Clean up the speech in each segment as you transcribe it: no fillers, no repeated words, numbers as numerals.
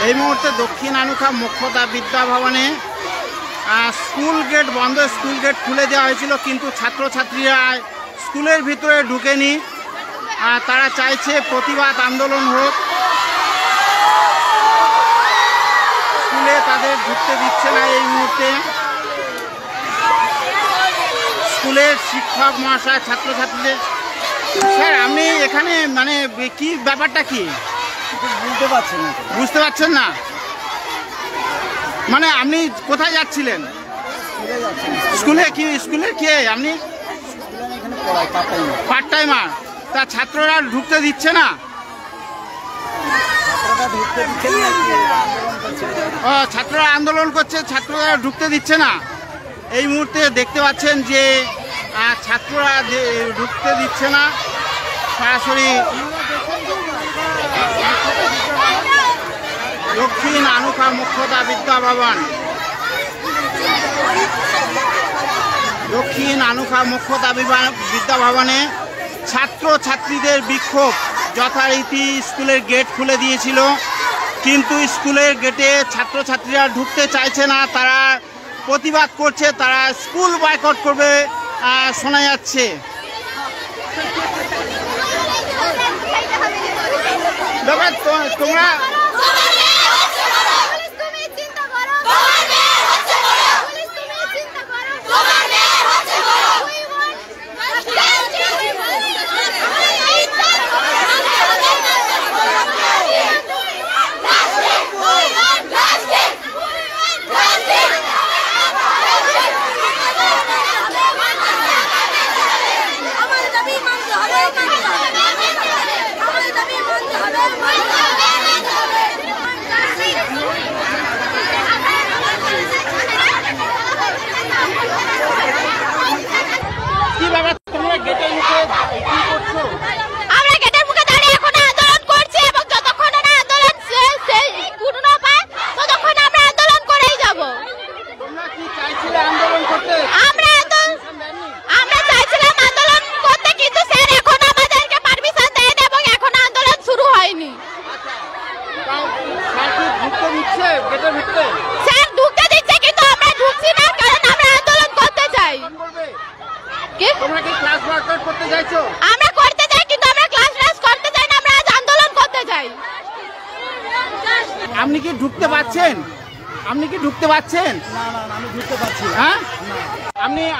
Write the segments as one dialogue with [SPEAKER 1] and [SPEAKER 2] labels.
[SPEAKER 1] এই মুহূর্তে দক্ষিণ আনুখা মুখ্যতা বিদ্যা ভবনে স্কুল গেট বন্ধ, স্কুল গেট খুলে দেওয়া হয়েছিল, কিন্তু ছাত্রছাত্রীরা স্কুলের ভিতরে ঢুকেনি। তারা চাইছে প্রতিবাদ আন্দোলন হোক। স্কুলে তাদের ঢুকতে দিচ্ছে না এই মুহূর্তে। স্কুলের শিক্ষক মহাশয় ছাত্রছাত্রীদের, স্যার আপনি এখানে মানে কি ব্যাপারটা কি বুঝতে পারছেন না? মানে আপনি কোথায় যাচ্ছিলেন? স্কুলে কি? স্কুলের কে আপনি? Part timer. তা ছাত্ররা ঢুকতে দিচ্ছে না? ও, ছাত্ররা আন্দোলন করছে, ছাত্ররা ঢুকতে দিচ্ছে না। এই মুহূর্তে দেখতে পাচ্ছেন যে ছাত্ররা ঢুকতে দিচ্ছে না। সরাসরি দক্ষিণ আনুখা মুখ্যতা বিদ্যা ভবন, দক্ষিণ আনুখা মুখ্যতা বিদ্যা ভবনে ছাত্রছাত্রীদের বিক্ষোভ। যথারীতি স্কুলের গেট খুলে দিয়েছিল, কিন্তু স্কুলের গেটে ছাত্রছাত্রীরা ঢুকতে চাইছে না। তারা প্রতিবাদ করছে, তারা স্কুল বয়কট করবে শোনা যাচ্ছে। তোমরা আপনি কি ঢুকতে পাচ্ছেন? আপনি কি ঢুকতে পাচ্ছেন? আমি ঢুকতে পারছি। হ্যাঁ,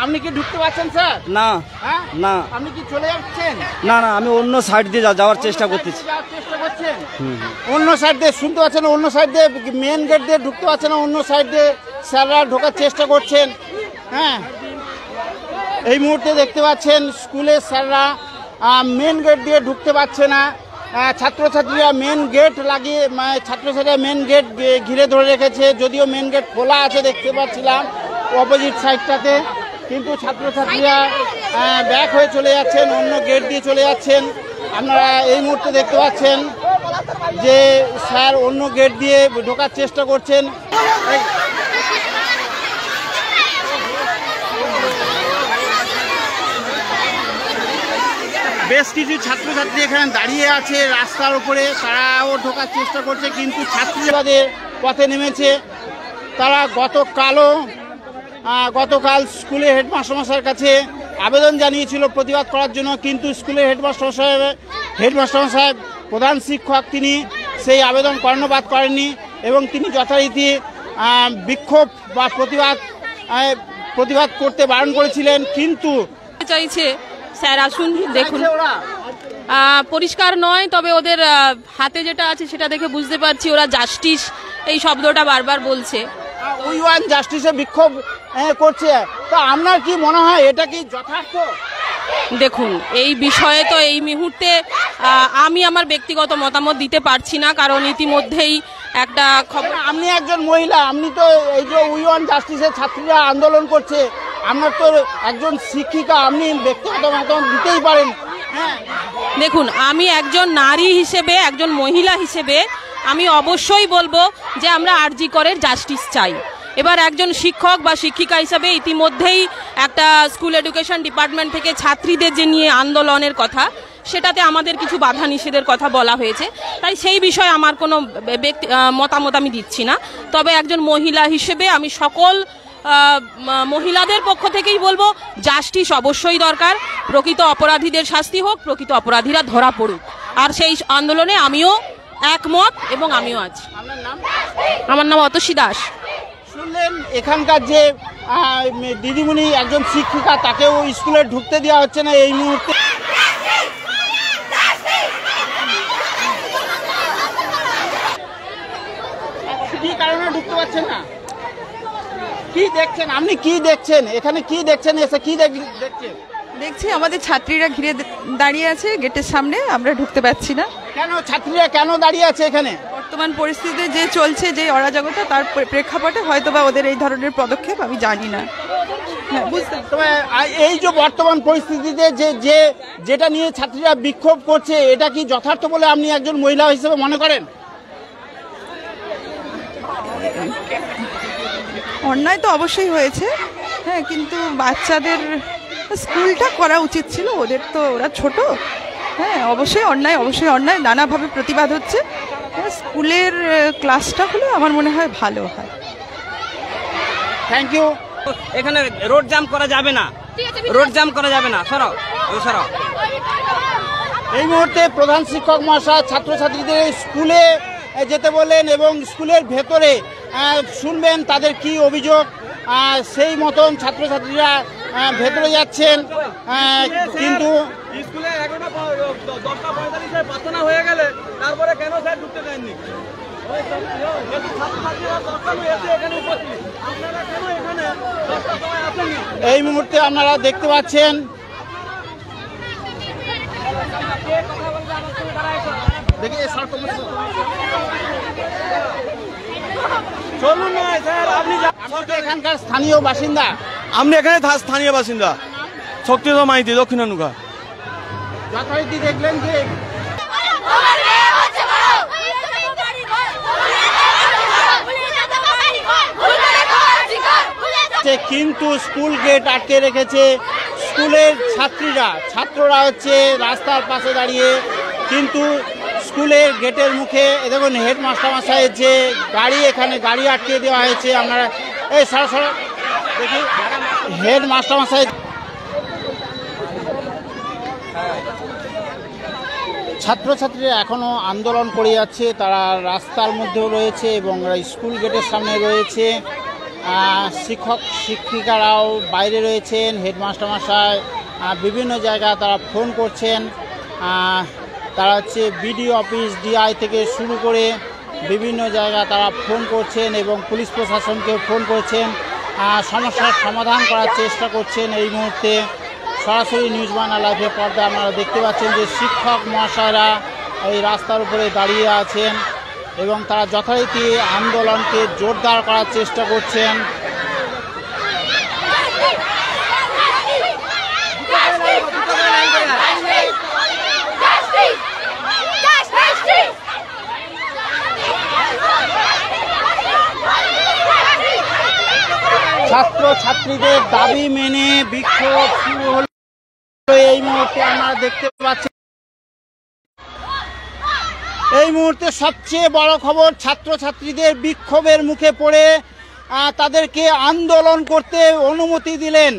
[SPEAKER 1] আপনি কি ঢুকতে পাচ্ছেন স্যার? না। হ্যাঁ, না। আপনি কি চলে যাচ্ছেন? না না, আমি অন্য সাইড দিয়ে যাওয়ার চেষ্টা করতেছি। অন্য সাইড দিয়ে শুনতে পাচ্ছেন? অন্য সাইড দিয়ে মেন গেট দিয়ে ঢুকতে পারছেন না, অন্য সাইড দিয়ে স্যাররা ঢোকার চেষ্টা করছেন। হ্যাঁ, এই মুহূর্তে দেখতে পাচ্ছেন স্কুলের স্যাররা মেন গেট দিয়ে ঢুকতে পারছে না। ছাত্রছাত্রীরা মেন গেট লাগিয়ে, ছাত্রছাত্রীরা মেন গেট ঘিরে ধরে রেখেছে। যদিও মেন গেট খোলা আছে দেখতে পাচ্ছিলাম অপোজিট সাইডটাতে, কিন্তু ছাত্রছাত্রীরা ব্যাক হয়ে চলে যাচ্ছেন, অন্য গেট দিয়ে চলে যাচ্ছেন। আপনারা এই মুহূর্তে দেখতে পাচ্ছেন যে স্যার অন্য গেট দিয়ে ঢোকার চেষ্টা করছেন। বেশ কিছু ছাত্রছাত্রী এখানে দাঁড়িয়ে আছে রাস্তার উপরে, তারাও ঢোকার চেষ্টা করছে, কিন্তু ছাত্রীবাদের পথে নেমেছে। তারা গতকাল স্কুলের হেডমাস্টারমশাইয়ের কাছে আবেদন জানিয়েছিল প্রতিবাদ করার জন্য, কিন্তু স্কুলের হেডমাস্টারমশাই প্রধান শিক্ষক তিনি সেই আবেদন কর্ণপাত করেননি এবং তিনি যথারীতি বিক্ষোভ বা প্রতিবাদ করতে বারণ করেছিলেন। কিন্তু
[SPEAKER 2] চাইছে স্যার আসুন দেখুন, পরিষ্কার নয়, তবে ওদের হাতে যেটা আছে সেটা দেখে বুঝতে পারছি ওরা জাস্টিস এই শব্দটা বারবার বলছে।
[SPEAKER 1] উই ওয়ান জাস্টিসে বিক্ষোভ করছে। তো আপনার কি মনে হয় এটা কি যথার্থ?
[SPEAKER 2] দেখুন, এই বিষয়ে তো এই মুহূর্তে আমি আমার ব্যক্তিগত মতামত দিতে পারছি না, কারণ ইতিমধ্যেই একটা খবর।
[SPEAKER 1] আপনি একজন মহিলা, আপনি তো এই যে উই ওয়ান জাস্টিসের ছাত্রীরা আন্দোলন করছে, আপনার তো একজন শিক্ষিকা, আপনি ব্যক্তিগত মতামত দিতেই পারেন। হ্যাঁ,
[SPEAKER 2] দেখুন, আমি একজন নারী হিসেবে, একজন মহিলা হিসেবে আমি অবশ্যই বলবো যে আমরা আরজি করের জাস্টিস চাই। এবার একজন শিক্ষক বা শিক্ষিকা হিসাবে ইতিমধ্যেই একটা স্কুল এডুকেশন ডিপার্টমেন্ট থেকে ছাত্রীদের যে নিয়ে আন্দোলনের কথা, সেটাতে আমাদের কিছু বাধা নিষেধের কথা বলা হয়েছে, তাই সেই বিষয়ে আমার কোনো মতামত আমি দিচ্ছি না। তবে একজন মহিলা হিসেবে আমি সকল মহিলাদের পক্ষ থেকেই বলবো, জাস্টিস অবশ্যই দরকার, প্রকৃত অপরাধীদের শাস্তি হোক, প্রকৃত অপরাধীরা ধরা পড়ুক, আর সেই আন্দোলনে আমিও একমত এবং আমিও আছি। আমার নাম অতসী দাস।
[SPEAKER 1] শুনলেন এখানকার যে দিদিমণি, একজন শিক্ষিকা, তাকেও স্কুলে ঢুকতে দেওয়া হচ্ছে না এই মুহূর্তে। কি কারণে ঢুকতে পারছেন না? কি দেখছেন আপনি? কি দেখছেন এখানে? কি দেখছেন? এসে কি দেখছেন?
[SPEAKER 3] দেখছি আমাদের ছাত্রীরা ঘিরে দাঁড়িয়ে আছে গেটের সামনে, আমরা ঢুকতে পারছি না।
[SPEAKER 1] কেন ছাত্রীরা কেন দাঁড়িয়ে আছে এখানে?
[SPEAKER 3] বর্তমান পরিস্থিতিতে যে চলছে, যে অরাজকতা, তার প্রেক্ষাপটে হয়তোবা ওদের এই ধরনের পদক্ষেপ, আমি জানি না। হ্যাঁ, বুঝতে।
[SPEAKER 1] তবে এই যে বর্তমান পরিস্থিতিতে যেটা নিয়ে ছাত্রীরা বিক্ষোভ করছে, এটা কি যথার্থ বলে আপনি একজন মহিলা হিসেবে মনে করেন?
[SPEAKER 3] অন্যায় তো অবশ্যই হয়েছে, হ্যাঁ, কিন্তু বাচ্চাদের স্কুলটা করা উচিত ছিল ওদের, তো ওরা ছোট। হ্যাঁ, অবশ্যই অন্যায়, নানাভাবে প্রতিবাদ হচ্ছে। স্কুলের ক্লাসটা হলে আমার মনে হয় ভালো হয়।
[SPEAKER 1] Thank you.
[SPEAKER 4] এখানে রোড জ্যাম করা যাবে না, সরাও।
[SPEAKER 1] এই মুহূর্তে প্রধান শিক্ষক মহাশয় ছাত্রছাত্রীদের স্কুলে যেতে বললেন এবং স্কুলের ভেতরে শুনবেন তাদের কি অভিযোগ। সেই মতন ছাত্রছাত্রীরা ভেতরে যাচ্ছেন, কিন্তু
[SPEAKER 4] স্কুলে 10:45 প্রার্থনা হয়ে গেলে তারপরে কেন স্যার ঢুকতে দেননি?
[SPEAKER 1] এই মুহূর্তে আপনারা দেখতে পাচ্ছেন
[SPEAKER 4] চলুন না স্যার, আপনি
[SPEAKER 1] এখানকার স্থানীয় বাসিন্দা।
[SPEAKER 4] এখানে স্থানীয় বাসিন্দা শক্তিধর মাইতি, দক্ষিণানুকা।
[SPEAKER 1] যথারীতি দেখলেন যে কিন্তু স্কুল গেট আটকে রেখেছে। স্কুলের ছাত্ররা হচ্ছে রাস্তার পাশে দাঁড়িয়ে, কিন্তু স্কুলের গেটের মুখে দেখুন হেডমাস্টার মশাইয়ের যে গাড়ি আটকে দেওয়া হয়েছে। আপনারা এই সরাসরি দেখি হেডমাস্টার মশাই। ছাত্রছাত্রীরা এখনও আন্দোলন করে যাচ্ছে, তারা রাস্তার মধ্যেও রয়েছে এবং স্কুল গেটের সামনে রয়েছে। শিক্ষক শিক্ষিকারাও বাইরে রয়েছেন, হেডমাস্টার মশাই বিভিন্ন জায়গায় তারা ফোন করছেন। তারা হচ্ছে বিডিও অফিস, ডিআই থেকে শুরু করে বিভিন্ন জায়গায় তারা ফোন করছেন এবং পুলিশ প্রশাসনকে ফোন করছেন, সমস্যার সমাধান করার চেষ্টা করছেন। এই মুহূর্তে সরাসরি নিউজ বাংলা লাইভের পর্দায় আপনারা দেখতে পাচ্ছেন যে শিক্ষক মহাশয়রা এই রাস্তার উপরে দাঁড়িয়ে আছেন এবং তারা যথারীতি আন্দোলনকে জোরদার করার চেষ্টা করছেন। ছাত্রছাত্রীদের দাবি মেনে বিক্ষোভ শুরু হল। এই মুহূর্তে আমরা দেখতে পাচ্ছি, এই মুহূর্তে সবচেয়ে বড় খবর, ছাত্রছাত্রীদের বিক্ষোভের মুখে পড়ে তাদেরকে আন্দোলন করতে অনুমতি দিলেন।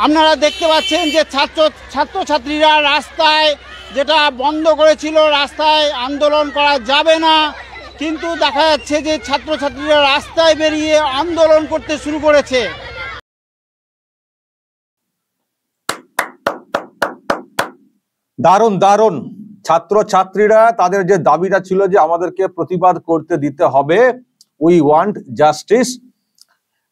[SPEAKER 1] আপনারা দেখতে পাচ্ছেন যে ছাত্রছাত্রীরা রাস্তায় যেটা বন্ধ করেছিল, রাস্তায় আন্দোলন করা যাবে না, কিন্তু দেখা যাচ্ছে যে ছাত্রছাত্রীরা রাস্তায় বেরিয়ে আন্দোলন করতে শুরু করেছে।
[SPEAKER 5] দারুণ ছাত্রছাত্রীরা তাদের যে দাবিটা ছিল যে আমাদেরকে প্রতিবাদ করতে দিতে হবে, উই ওয়ান্ট জাস্টিস।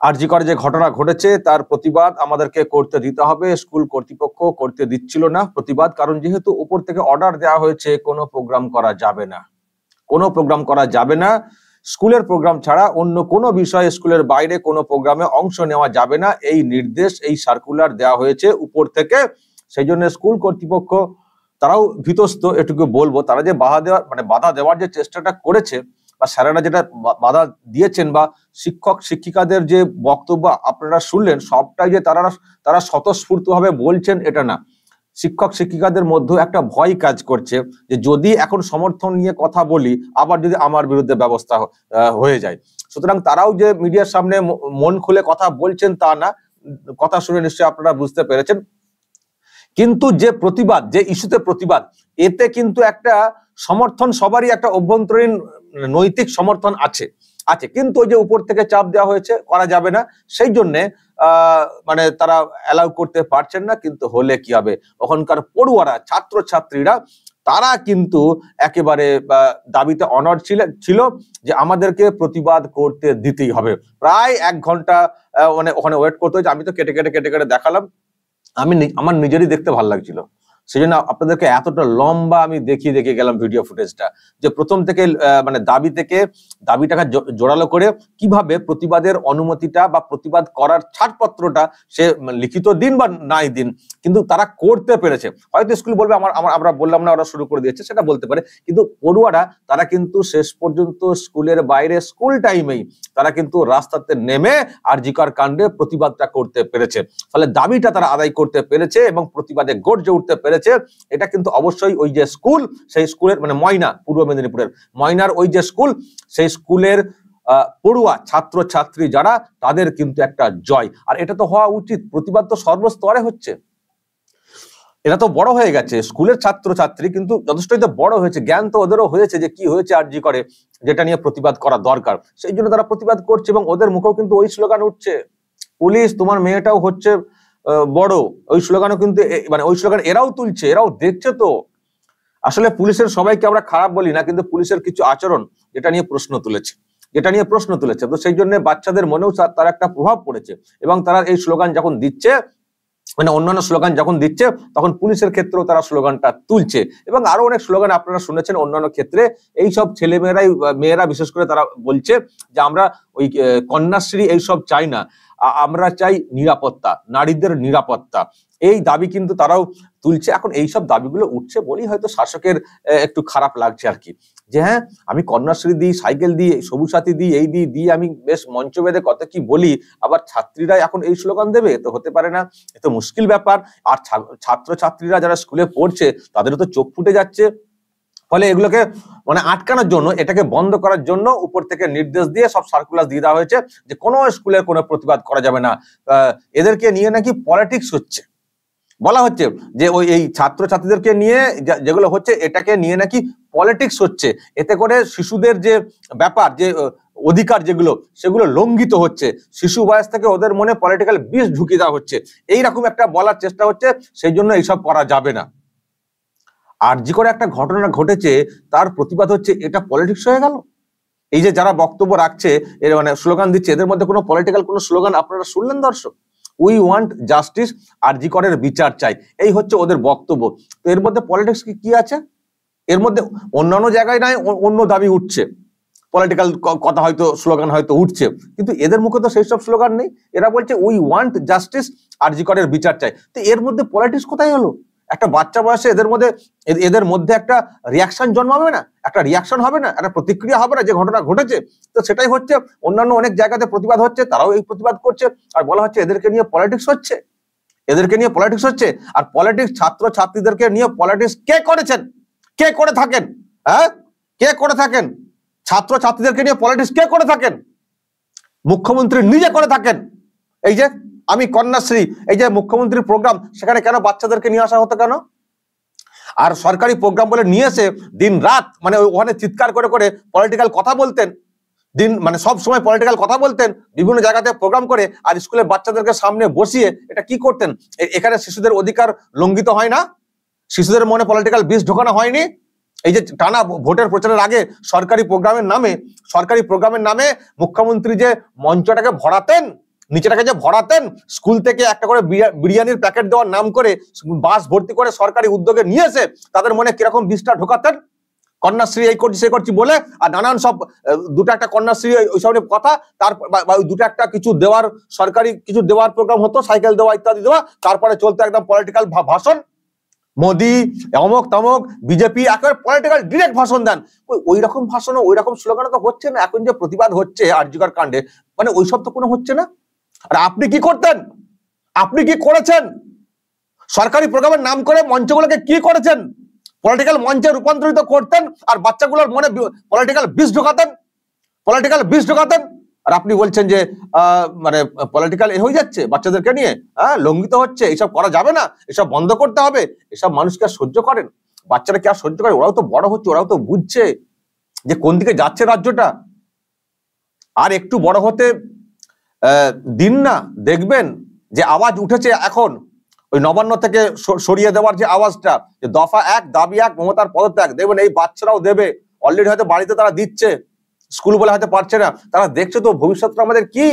[SPEAKER 5] আরজি করে যে ঘটনা ঘটেছে তার প্রতিবাদ আমাদেরকে করতে দিতে হবে। স্কুল কর্তৃপক্ষ করতে দিচ্ছিল না প্রতিবাদ, কারণ যেহেতু উপর থেকে অর্ডার দেওয়া হয়েছে কোনো প্রোগ্রাম করা যাবে না, স্কুলের প্রোগ্রাম ছাড়া অন্য কোনো বিষয়ে স্কুলের বাইরে কোনো প্রোগ্রামে অংশ নেওয়া যাবে না, এই নির্দেশ, এই সার্কুলার দেওয়া হয়েছে উপর থেকে। সেই জন্য স্কুল কর্তৃপক্ষ তারাও ভীতস্ত, এটুকু বলবো। তারা যে বাধা দেওয়ার যে চেষ্টাটা করেছে বা স্যারেরা যেটা বাধা দিয়েছেন বা শিক্ষক শিক্ষিকাদের যে বক্তব্য আপনারা শুনলেন, সবটাই যে তারা স্বতঃস্ফূর্তভাবে বলছেন এটা না। শিক্ষক শিক্ষিকাদের মধ্যে একটা ভয় কাজ করছে যে যদি এখন সমর্থন নিয়ে কথা বলি আবার যদি আমার বিরুদ্ধে ব্যবস্থা হয়ে যায়। সুতরাং তারাও যে মিডিয়ার সামনে মন খুলে কথা বলছেন তা না, কথা শুনে নিশ্চয়ই আপনারা বুঝতে পেরেছেন। কিন্তু যে প্রতিবাদ, যে ইস্যুতে প্রতিবাদ, এতে কিন্তু একটা সমর্থন সবারই একটা অভ্যন্তরীণ নৈতিক সমর্থন আছে, কিন্তু ওই যে উপর থেকে চাপ দেওয়া হয়েছে, করা যাবে না, সেই জন্যে মানে তারা অ্যালাউ করতে পারছেন না। কিন্তু হলে কি হবে, ওখানকার পড়ুয়ারা, ছাত্রছাত্রীরা তারা কিন্তু একেবারে দাবিতে অনড় ছিল যে আমাদেরকে প্রতিবাদ করতে দিতেই হবে। প্রায় 1 ঘন্টা মানে ওখানে ওয়েট করতে হয়েছে। আমি তো কেটে কেটে দেখালাম, আমার নিজেরই দেখতে ভালো লাগছিল, সেই জন্য আপনাদেরকে এতটা লম্বা আমি দেখিয়ে গেলাম ভিডিও ফুটেজটা, যে প্রথম থেকে মানে দাবিটাকে জোরালো করে কিভাবে প্রতিবাদের অনুমতিটা বা প্রতিবাদ করার ছাড়পত্রটা সে লিখিত দিন বা নাই দিন, কিন্তু তারা করতে পেরেছে। হয়তো স্কুল বলবে আমরা বললাম না, ওরা শুরু করে দিয়েছে, সেটা বলতে পারে, কিন্তু পড়ুয়ারা তারা কিন্তু শেষ পর্যন্ত স্কুলের বাইরে, স্কুল টাইমেই তারা কিন্তু রাস্তাতে নেমে আরজিকর কাণ্ডে প্রতিবাদটা করতে পেরেছে। ফলে দাবিটা তারা আদায় করতে পেরেছে এবং প্রতিবাদে গর্জে উঠতে পেরেছে। এটা কিন্তু অবশ্যই ওই যে স্কুল, সেই স্কুলের মানে ময়না, পূর্ব মেদিনীপুরের ময়নার ওই যে স্কুল, সেই স্কুলের পড়ুয়া ছাত্রছাত্রী যারা, তাদের কিন্তু একটা জয়। আর এটা তো হওয়া উচিত, প্রতিবাদ তো সর্বস্তরে হচ্ছে, এরা তো বড় হয়ে গেছে, স্কুলের ছাত্রছাত্রী কিন্তু যথেষ্টই তো বড় হয়েছে, জ্ঞান তো ওদেরও হয়েছে যে কি হয়েছে আরজি করে, যেটা নিয়ে প্রতিবাদ করা দরকার, সেই জন্য তারা প্রতিবাদ করছে। এবং ওদের মুখেও কিন্তু ওই স্লোগান উঠছে, পুলিশ তোমার মেয়েটাও হচ্ছে বড়, ওই স্লোগানও কিন্তু মানে ওই স্লোগান এরাও তুলছে, এরাও দেখছে। তো আসলে পুলিশের সবাইকে আমরা খারাপ বলি না, কিন্তু পুলিশের কিছু আচরণ যেটা নিয়ে প্রশ্ন তুলেছে, তো সেই জন্য বাচ্চাদের মনেও তার একটা প্রভাব পড়েছে। এবং তারা এই স্লোগান যখন দিচ্ছে, মানে অন্যান্য স্লোগান যখন দিচ্ছে, তখন পুলিশের ক্ষেত্রেও তারা স্লোগানটা তুলছে। এবং আরো অনেক স্লোগান আপনারা শুনেছেন অন্যান্য ক্ষেত্রে, এইসব মেয়েরা বিশেষ করে তারা বলছে যে আমরা ওই কন্যাশ্রী এইসব চাই না, আমরা চাই নিরাপত্তা, নারীদের নিরাপত্তা, এই দাবি কিন্তু তারাও তুলছে। এখন এইসব দাবিগুলো উঠছে বলেই হয়তো শাসকের একটু খারাপ লাগছে আর কি, যে হ্যাঁ আমি কন্যাশ্রী দিই, সাইকেল দিই, সবুজ সাথী দিই, এই দিই আমি বেশ মঞ্চ বেঁধে কত কি বলি, আবার ছাত্রীরা এখন এই স্লোগান দেবে, তো হতে পারে না, এত মুশকিল ব্যাপার। আর ছাত্রছাত্রীরা যারা স্কুলে পড়ছে তাদেরও তো চোখ ফুটে যাচ্ছে। ফলে এগুলোকে মানে আটকানোর জন্য, এটাকে বন্ধ করার জন্য উপর থেকে নির্দেশ দিয়ে সব সার্কুলার দিয়ে দেওয়া হয়েছে যে কোনো স্কুলের কোনো প্রতিবাদ করা যাবে না। এদেরকে নিয়ে নাকি পলিটিক্স হচ্ছে, বলা হচ্ছে যে ওই এই ছাত্রছাত্রীদেরকে নিয়ে যেগুলো হচ্ছে, এটাকে নিয়ে নাকি পলিটিক্স হচ্ছে, এতে করে শিশুদের যে ব্যাপার, যে অধিকার যেগুলো, সেগুলো লঙ্ঘিত হচ্ছে, শিশু বয়স থেকে ওদের মনে পলিটিক্যাল বিষ ঢুকিয়ে দেওয়া হচ্ছে, এইরকম একটা বলার চেষ্টা হচ্ছে। সেই জন্য এইসব করা যাবে না। আরজি করে একটা ঘটনা ঘটেছে, তার প্রতিবাদ হচ্ছে, এটা পলিটিক্স হয়ে গেল। এই যে যারা বক্তব্য রাখছে, এর মানে স্লোগান দিচ্ছে, এদের মধ্যে কোনো পলিটিক্যাল কোনো স্লোগান আপনারা শুনলেন দর্শক? উই ওয়ান্ট জাস্টিস, আরজি করের বিচার চাই, এই হচ্ছে ওদের বক্তব্য। তো এর মধ্যে পলিটিক্স কি আছে? এর মধ্যে অন্যান্য জায়গায় নাই অন্য দাবি উঠছে, পলিটিক্যাল কথা হয়তো, স্লোগান হয়তো উঠছে, কিন্তু এদের মুখে তো সেই সব স্লোগান নেই। এরা বলছে উই ওয়ান্ট জাস্টিস, আরজি করের বিচার চাই। তো এর মধ্যে পলিটিক্স কোথায় হলো? একটা বাচ্চা বয়সে এদের মধ্যে একটা রিয়াকশন জন্মাবে না, একটা রিয়াকশন হবে না, একটা প্রতিক্রিয়া হবে না যে ঘটনা ঘটেছে? তো সেটাই হচ্ছে, অন্যান্য অনেক জায়গাতে প্রতিবাদ হচ্ছে, তারাও এই প্রতিবাদ করছে, আর বলা হচ্ছে এদেরকে নিয়ে পলিটিক্স হচ্ছে, আর পলিটিক্স ছাত্রছাত্রীদেরকে নিয়ে পলিটিক্স কে করেছেন, কে করে থাকেন? হ্যাঁ, কে করে থাকেন? ছাত্রছাত্রীদেরকে নিয়ে পলিটিক্স কে করে থাকেন? মুখ্যমন্ত্রী নিজে করে থাকেন। এই যে আমি কন্যাশ্রী, এই যে মুখ্যমন্ত্রীর প্রোগ্রাম, সেখানে কেন বাচ্চাদেরকে নিয়ে আসা হতো কেন? আর সরকারি প্রোগ্রাম বলে নিয়ে এসে দিন রাত মানে ওখানে চিৎকার করে করে পলিটিক্যাল কথা বলতেন, মানে সব সময় পলিটিক্যাল কথা বলতেন, বিভিন্ন জায়গাতে প্রোগ্রাম করে, আর স্কুলের বাচ্চাদেরকে সামনে বসিয়ে এটা কি করতেন? এখানে শিশুদের অধিকার লঙ্ঘিত হয় না? শিশুদের মনে পলিটিক্যাল বিষ ঢোকানো হয়নি? এই যে টানা ভোটের প্রচারের আগে সরকারি প্রোগ্রামের নামে মুখ্যমন্ত্রী যে মঞ্চটাকে ভরাতেন, নিচেটাকে যে ভরাতেন, স্কুল থেকে একটা করে বিরিয়ানির প্যাকেট দেওয়ার নাম করে বাস ভর্তি করে সরকারি উদ্যোগে নিয়ে এসে তাদের মনে কিরকম বিষটা ঢোকাতেন, কন্যাশ্রী এই করছি সে করছি বলে, আর নানান সব দুটো একটা কন্যাশ্রী ওইসব কথা, তার দুটো একটা কিছু দেওয়ার, সরকারি কিছু দেওয়ার প্রোগ্রাম হতো, সাইকেল দেওয়া ইত্যাদি দেওয়া, তারপরে চলতো একদম পলিটিক্যাল ভাষণ, মোদি অমক তমক বিজেপি, একেবারে পলিটিক্যাল ডিরেক্ট ভাষণ দেন। ওই রকম ভাষণ, ওই রকম স্লোগান তো হচ্ছে না। এখন যে প্রতিবাদ হচ্ছে আরজিকর কাণ্ডে, মানে ওইসব তো কোনো হচ্ছে না। আর আপনি কি করতেন? আপনি কি করেছেন? সরকারি প্রোগ্রামের নাম করে মঞ্চগুলোকে কি করেছেন? পলিটিক্যাল মঞ্চে রূপান্তরিত করতেন আর বাচ্চাগুলোর মনে পলিটিক্যাল বিষ ঢোকাতেন। আর আপনি বলছেন যে মানে পলিটিক্যাল হয়ে যাচ্ছে বাচ্চাদেরকে নিয়ে, লঙ্ঘিত হচ্ছে, এসব করা যাবে না, এসব বন্ধ করতে হবে। এসব মানুষকে আর সহ্য করেন? বাচ্চারা কি আর সহ্য করে? ওরাও তো বড় হচ্ছে, ওরাও তো বুঝছে যে কোন দিকে যাচ্ছে রাজ্যটা। আর একটু বড় হতে দিন না, দেখবেন যে আওয়াজ উঠেছে এখন ওই নবান্ন থেকে সরিয়ে দেওয়ার যে আওয়াজটা, যে দফা 1 দাবি 1 মমতার পদত্যাগ, দেখবেন এই বাচ্চারাও দেবে। অলরেডি হয়তো বাড়িতে তারা দিচ্ছে, স্কুল বলে হয়তো পারছে না, তারা দেখছে তো ভবিষ্যৎটা আমাদের কি।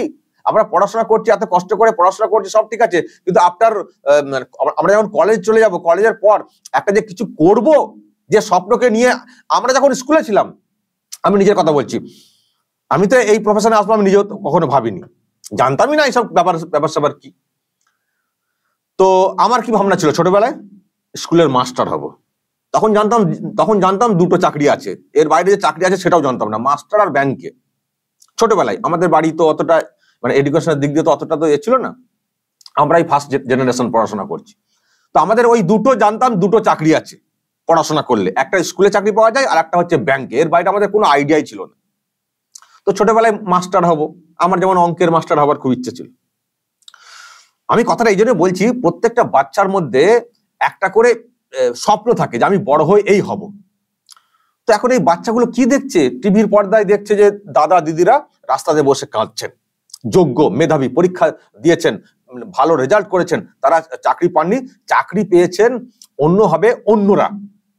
[SPEAKER 5] আমরা পড়াশোনা করছি, এত কষ্ট করে পড়াশোনা করছি, সব ঠিক আছে, কিন্তু আপনার আমরা যখন কলেজ চলে যাব, কলেজের পর একটা যে কিছু করব, যে স্বপ্নকে নিয়ে আমরা যখন স্কুলে ছিলাম, আমি নিজের কথা বলছি, আমি তো এই প্রফেশনে আসবো আমি নিজেও কখনো ভাবিনি, জানতামই না এইসব ব্যাপার কি। তো আমার কি ভাবনা ছিল ছোটবেলায়, স্কুলের মাস্টার হব। তখন জানতাম দুটো চাকরি আছে, এর বাইরে যে চাকরি আছে সেটাও জানতাম না, মাস্টার আর ব্যাংকে। ছোটবেলায় আমাদের বাড়ি তো অতটা মানে এডুকেশনের দিক দিয়ে তো অতটা তো ছিল না, আমরাই ফার্স্ট জেনারেশন পড়াশোনা করছি। তো আমাদের ওই দুটো জানতাম, দুটো চাকরি আছে পড়াশোনা করলে, একটা স্কুলে চাকরি পাওয়া যায় আর একটা হচ্ছে ব্যাংকে। এর বাইরে আমাদের কোনো আইডিয়াই ছিল না। তো ছোটবেলায় মাস্টার হব, আমার যেমন অঙ্কের মাস্টার হবার খুব ইচ্ছে ছিল। আমি কথাটা এই জন্য বলছি, প্রত্যেকটা বাচ্চার মধ্যে একটা করে স্বপ্ন থাকে যে আমি বড় হয়ে এই হব। তো এখন এই বাচ্চাগুলো কি দেখছে, টিভির পর্দায় দেখছে যে দাদা দিদিরা রাস্তাতে বসে কাঁদছেন, যোগ্য মেধাবী, পরীক্ষা দিয়েছেন, ভালো রেজাল্ট করেছেন, তারা চাকরি পাননি, চাকরি পেয়েছেন অন্যরা,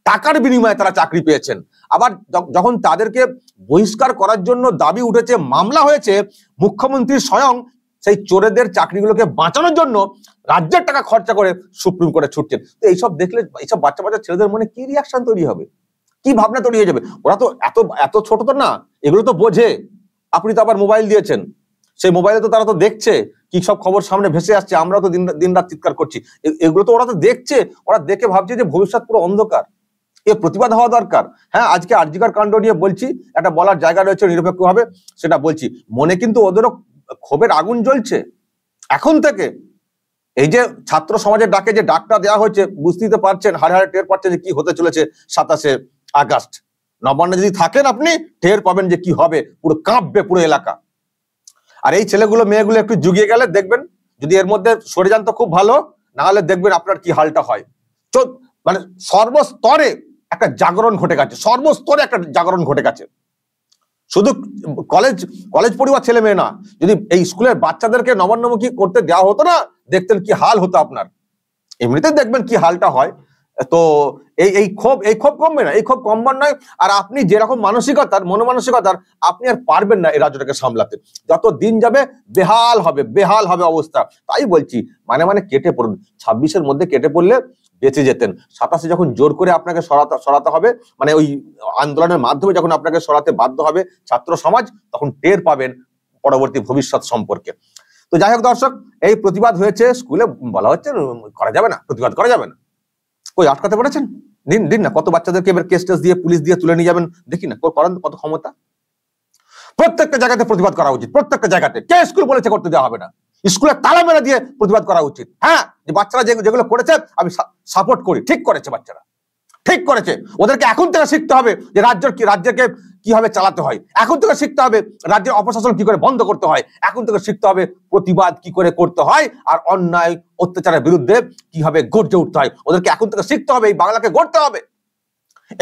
[SPEAKER 5] টাকার বিনিময়ে তারা চাকরি পেয়েছেন। আবার যখন তাদেরকে বহিষ্কার করার জন্য দাবি উঠেছে, মামলা হয়েছে, মুখ্যমন্ত্রী স্বয়ং সেই চোরেদের চাকরিগুলোকে বাঁচানোর জন্য রাজ্যের টাকা খরচা করে সুপ্রিম কোর্টে ছুটছেন। তো এইসব দেখলে এইসব বাচ্চা ছেলেদের মনে কি রিয়াকশন তৈরি হবে, কি ভাবনা তৈরি হয়ে যাবে? ওরা তো এত ছোট তো না, এগুলো তো বোঝে। আপনি তো আবার মোবাইল দিয়েছেন, সেই মোবাইলে তো তারা তো দেখছে কি সব খবর সামনে ভেসে আসছে, আমরা তো দিন রাত চিৎকার করছি, এগুলো তো ওরা তো দেখছে। ওরা দেখে ভাবছে যে ভবিষ্যৎ পুরো অন্ধকার, এর প্রতিবাদ হওয়া দরকার। হ্যাঁ, আজকে আরজিকর কাণ্ড নিয়ে বলছি, একটা বলার জায়গা রয়েছে নিরপেক্ষভাবে, সেটা বলছি। মনে কিন্তু ওদেরও ক্ষোভের আগুন জ্বলছে এখন থেকে। এই যে ছাত্র সমাজের ডাকে যে ডাকটা দেওয়া হয়েছে, বুঝতে পারছেন, হাড়ে হাড়ে টের পাচ্ছেন যে কি হতে চলেছে 27শে আগস্ট। নবান্নে যদি থাকেন আপনি টের পাবেন যে কি হবে, পুরো কাঁপবে পুরো এলাকা। আর এই ছেলেগুলো মেয়েগুলো একটু জুগিয়ে গেলে দেখবেন, যদি এর মধ্যে সরে যান তো খুব ভালো, না হলে দেখবেন আপনার কি হালটা হয়। মানে সর্বস্তরে একটা জাগরণ ঘটে গেছে, শুধু কলেজ পড়ুয়া ছেলে মেয়ে না, যদি এই স্কুলের বাচ্চাদেরকে নবান্নমুখী করতে দেওয়া হতো না, দেখতেন কি হাল হতো আপনার। এমনিতে দেখবেন কি হালটা হয়। তো এই ক্ষোভ কমবে না, এই ক্ষোভ কমবার নয়। আর আপনি যেরকম মনোমানসিকতার, আপনি আর পারবেন না এই রাজ্যটাকে সামলাতে। যত দিন যাবে বেহাল হবে অবস্থা। তাই বলছি, মানে কেটে পড়ুন। 26-এর মধ্যে কেটে পড়লে বেঁচে যেতেন। 27-এ যখন জোর করে আপনাকে সরাতে হবে, মানে ওই আন্দোলনের মাধ্যমে যখন আপনাকে সরাতে বাধ্য হবে ছাত্র সমাজ, তখন টের পাবেন পরবর্তী ভবিষ্যৎ সম্পর্কে। তো যাই হোক দর্শক, এই প্রতিবাদ হয়েছে, স্কুলে বলা হচ্ছে করা যাবে না, প্রতিবাদ করা যাবে না। কই আটকাতে পেরেছেন? দিন না, কত বাচ্চাদেরকে এবার কেস দিয়ে পুলিশ দিয়ে তুলে নিয়ে যাবেন, দেখি না করেন, কত ক্ষমতা। প্রত্যেকটা জায়গাতে প্রতিবাদ করা উচিত, প্রত্যেকটা জায়গাতে। কে স্কুল বলেছে করতে দেওয়া হবে না? স্কুলে তালা মেরে দিয়ে প্রতিবাদ করা উচিত। হ্যাঁ, যে বাচ্চারা যেগুলো করেছে আমি সাপোর্ট করি, ঠিক করেছে, বাচ্চারা ঠিক করেছে। ওদেরকে এখন থেকে শিখতে হবে যে রাজ্যকে কিভাবে চালাতে হয়, এখন থেকে শিখতে হবে রাজ্যের অপশাসন কি করে বন্ধ করতে হয়, এখন থেকে শিখতে হবে প্রতিবাদ কি করে করতে হয়, আর অন্যায় অত্যাচারের বিরুদ্ধে কিভাবে গর্জে উঠতে হয়। ওদেরকে এখন থেকে শিখতে হবে, এই বাংলাকে গড়তে হবে,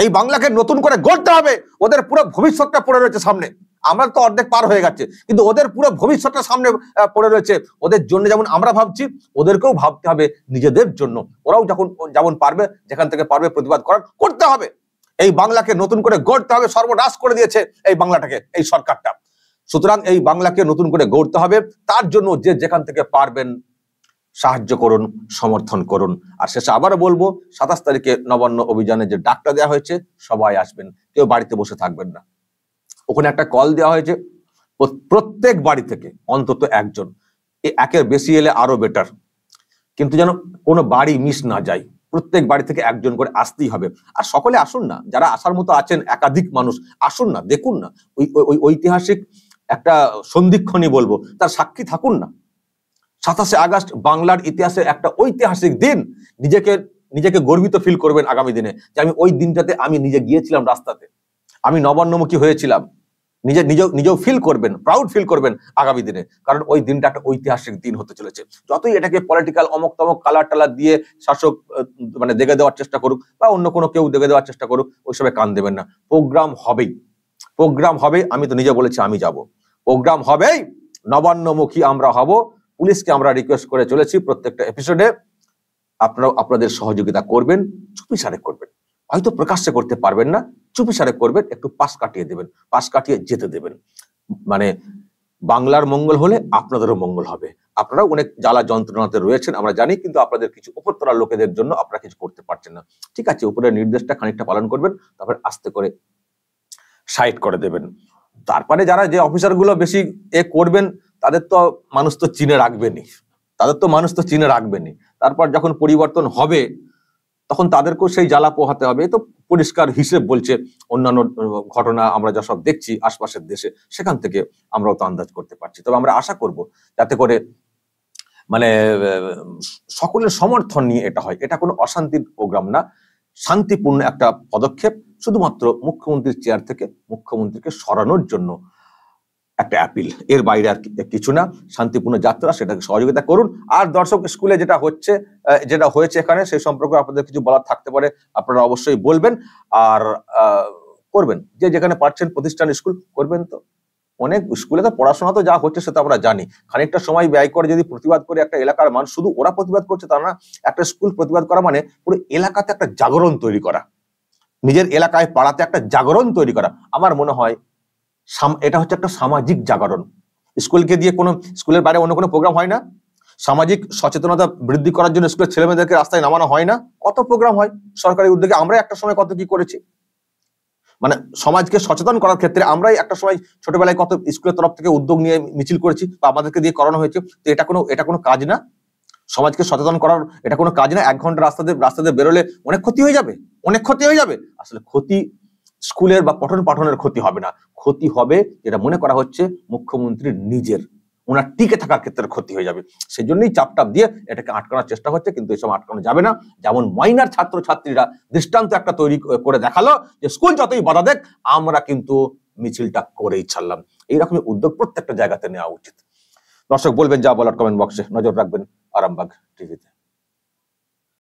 [SPEAKER 5] এই বাংলাকে নতুন করে গড়তে হবে। ওদের পুরো ভবিষ্যৎটা পড়ে রয়েছে সামনে। আমরা তো অর্ধেক পার হয়ে গেছে, কিন্তু ওদের পুরো ভবিষ্যৎটা সামনে পড়ে রয়েছে। ওদের জন্য যেমন আমরা ভাবছি, ওদেরকেও ভাবতে হবে নিজেদের জন্য। ওরাও যেমন পারবে, যেখান থেকে পারবে প্রতিবাদ করতে হবে। এই বাংলাকে নতুন করে গড়তে হবে। সর্বনাশ করে দিয়েছে এই বাংলাটাকে এই সরকারটা। সুতরাং এই বাংলাকে নতুন করে গড়তে হবে। তার জন্য যে যেখান থেকে পারবেন সাহায্য করুন, সমর্থন করুন। আর শেষে আবারও বলবো, 27 তারিখে নবান্ন অভিযানে যে ডাকটা দেওয়া হয়েছে, সবাই আসবেন, কেউ বাড়িতে বসে থাকবেন না। ওখানে একটা কল দেওয়া হয়েছে, প্রত্যেক বাড়ি থেকে অন্তত একজন, একের বেশি এলে আরো বেটার, কিন্তু যেন কোনো বাড়ি মিস না যায়। প্রত্যেক বাড়ি থেকে একজন করে আসতেই হবে। আর সকলে আসুন না, যারা আসার মতো আছেন, একাধিক মানুষ আসুন না, দেখুন না ওই ঐতিহাসিক একটা সন্ধিক্ষণই বলবো, তার সাক্ষী থাকুন না। 27শে আগস্ট বাংলার ইতিহাসে একটা ঐতিহাসিক দিন। নিজেকে গর্বিত ফিল করবেন আগামী দিনে যে আমি ওই দিনটাতে আমি নিজে গিয়েছিলাম রাস্তাতে, আমি নবান্নমুখী হয়েছিলাম। নিজেও ফিল করবেন, প্রাউড ফিল করবেন আগামী দিনে, কারণ ওই দিনটা একটা ঐতিহাসিক দিন হতে চলেছে। যতই এটাকে পলিটিক্যাল অমক তমক কালার টালার দিয়ে শাসক মানে দেখে দেওয়ার চেষ্টা করুক বা অন্য কোনো কেউ দেখে দেওয়ার চেষ্টা করুক, ওইসবে কান দেবেন না। প্রোগ্রাম হবেই। আমি তো নিজে বলেছি আমি যাব, প্রোগ্রাম হবেই, নবান্নমুখী আমরা হব। পুলিশকে আমরা রিকোয়েস্ট করে চলেছি প্রত্যেকটা এপিসোডে, আপনারাও আপনাদের সহযোগিতা করবেন, চুপিসারে করবেন। হয়তো প্রকাশ্যে করতে পারবেন না, চুপিসারে করবেন, একটু পাশ কাটিয়ে দেবেন, পাশ কাটিয়ে যেতে দেবেন। মানে বাংলার মঙ্গল হলে আপনাদেরও মঙ্গল হবে। আপনারাও অনেক জ্বালা যন্ত্রণাতে রয়েছেন আমরা জানি, কিন্তু আপনাদের কিছু উপরতলার লোকেদের জন্য আপনারা কিছু করতে পারছেন না। ঠিক আছে, উপরের নির্দেশটা খানিকটা পালন করবেন, তারপর আস্তে করে সাইড করে দেবেন। তারপরে যারা যে অফিসারগুলো বেশি করবেন তাদের তো মানুষ তো চিনে রাখবেনই, তারপর যখন পরিবর্তন হবে তখন তাদেরকেও সেই জ্বালা পোহাতে হবে। তো পরিষ্কার হিসেব বলছে, অন্যান্য ঘটনা আমরা যা সব দেখছি আশপাশের দেশে, সেখান থেকে আমরাও তো আন্দাজ করতে পারছি। তবে আমরা আশা করব যাতে করে মানে সকলের সমর্থন নিয়ে এটা হয়। এটা কোনো অশান্তির প্রোগ্রাম না, শান্তিপূর্ণ একটা পদক্ষেপ, শুধুমাত্র মুখ্যমন্ত্রীর চেয়ার থেকে মুখ্যমন্ত্রীকে সরানোর জন্য একটা অ্যাপিল, এর বাইরে আর কিছু না। শান্তিপূর্ণ যাত্রা, সেটাকে সহযোগিতা করুন। আর দর্শক, স্কুলে যেটা হয়েছে এখানে, সেই সম্পর্কে আপনাদের কিছু বলার থাকতে পারে, আপনারা অবশ্যই বলবেন। আর করবেন, যে যেখানে পারছেন প্রতিষ্ঠান স্কুল করবেন। তো অনেক স্কুলে তো পড়াশোনা তো যা হচ্ছে সেটা আমরা জানি, খানিকটা সময় ব্যয় করে যদি প্রতিবাদ করে একটা এলাকার মানুষ, শুধু ওরা প্রতিবাদ করছে তা না, একটা স্কুল প্রতিবাদ করা মানে পুরো এলাকাতে একটা জাগরণ তৈরি করা, নিজের এলাকায় পাড়াতে একটা জাগরণ তৈরি করা। আমার মনে হয় এটা হচ্ছে একটা সামাজিক জাগরণ। স্কুলকে দিয়ে কোনো স্কুলের বাইরে অন্য কোনো প্রোগ্রাম হয় না? সামাজিক সচেতনতা বৃদ্ধি করার জন্য স্কুলের ছেলেমেয়েদেরকে রাস্তায় নামানো হয় না? কত প্রোগ্রাম হয় সরকারি উদ্যোগে। আমরা একটা সময় কত কি করেছি, মানে সমাজকে সচেতন করার ক্ষেত্রে আমরাই একটা সময় ছোটবেলায় কত স্কুলের তরফ থেকে উদ্যোগ নিয়ে মিছিল করেছি বা আমাদেরকে দিয়ে করানো হয়েছে। তো এটা কোনো কাজ না? সমাজকে সচেতন করার এটা কোনো কাজ না? 1 ঘন্টা রাস্তাতে বেরোলে অনেক ক্ষতি হয়ে যাবে। আসলে ক্ষতি স্কুলের বা পঠন পাঠনের ক্ষতি হবে না, ক্ষতি হবে যেটা মনে করা হচ্ছে মুখ্যমন্ত্রীর নিজের, ওনার টিকে থাকার ক্ষেত্রে ক্ষতি হয়ে যাবে। সেই জন্যই চাপটাপ দিয়ে এটাকে আটকানোর চেষ্টা হচ্ছে, কিন্তু এসব আটকানো যাবে না। যেমন মাইনার ছাত্রছাত্রীরা দৃষ্টান্ত একটা তৈরি করে দেখালো যে স্কুল যতই বাধা দেখ আমরা কিন্তু মিছিলটা করেই ছাড়লাম। এইরকমই উদ্যোগ প্রত্যেকটা জায়গাতে নেওয়া উচিত। দর্শক, বলবেন যা বলার কমেন্ট বক্সে, নজর রাখবেন আরামবাগ টিভিতে।